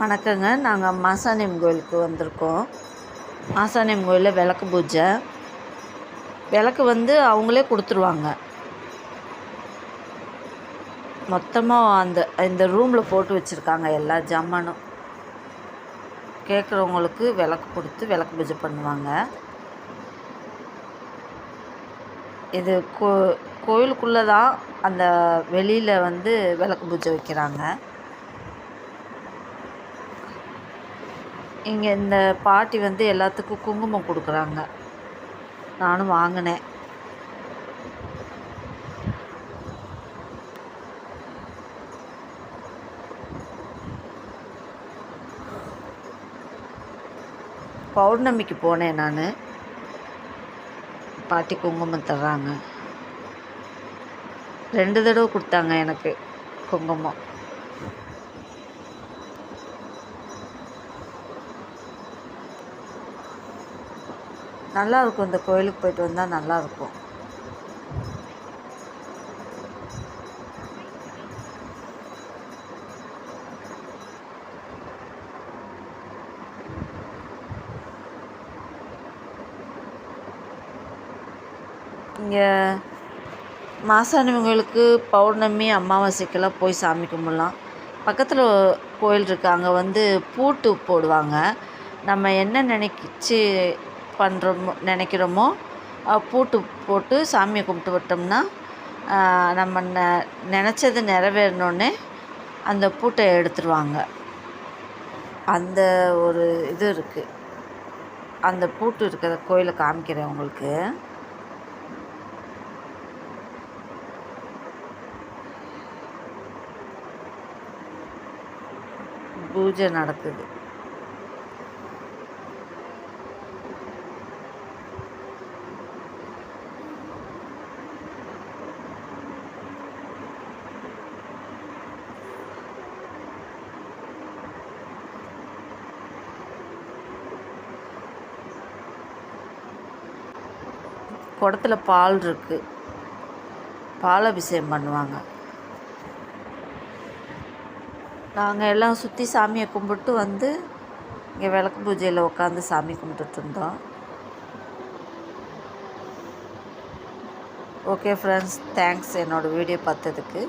வணக்கங்க. நாங்கள் மாசாணியம்மன் கோயிலுக்கு வந்திருக்கோம். மாசாணியம்மன் கோயிலில் விளக்கு பூஜை. விளக்கு அவங்களே கொடுத்துருவாங்க. மொத்தமாக இந்த ரூமில் போட்டு வச்சுருக்காங்க எல்லா ஜாமானும். கேட்குறவங்களுக்கு விளக்கு கொடுத்து விளக்கு பூஜை பண்ணுவாங்க. இது கோயிலுக்குள்ளே தான், அந்த வெளியில் விளக்கு பூஜை வைக்கிறாங்க. இங்கே இந்த பாட்டி எல்லாத்துக்கும் குங்குமம் கொடுக்குறாங்க. நானும் வாங்கினேன். பௌர்ணமிக்கு போனேன் நான். பாட்டி குங்குமம் தர்றாங்க. 2 தடவை கொடுத்தாங்க எனக்கு குங்குமம். நல்லாயிருக்கும். இந்த கோயிலுக்கு போயிட்டு வந்தால் நல்லாயிருக்கும். இங்கே மாசாணியம்மன் கோயிலுக்கு பௌர்ணமி அமாவாசைக்கெல்லாம் போய் சாமி கும்பிட்லாம். பக்கத்தில் கோயில் இருக்குது. அங்கே பூட்டு போடுவாங்க. நம்ம என்ன நினைக்கிறோமோ பூட்டு போட்டு சாமியை கும்பிட்டு விட்டோம்னா நம்ம நினச்சது நிறைவேறணுன்னே அந்த பூட்டை எடுத்துருவாங்க. அந்த ஒரு இது இருக்குது. அந்த பூட்டு இருக்கிற கோயிலை காமிக்கிறேன் உங்களுக்கு. பூஜை நடக்குது. குடத்துல பால் இருக்குது. பால் அபிஷேகம் பண்ணுவாங்க. நாங்கள் எல்லாம் சுற்றி சாமியை கும்பிட்டு இங்கே விளக்கு பூஜையில் உட்காந்து சாமி கும்பிட்டுட்டு இருந்தோம். ஓகே ஃப்ரெண்ட்ஸ், தேங்க்ஸ் என்னோடய வீடியோ பார்த்ததுக்கு.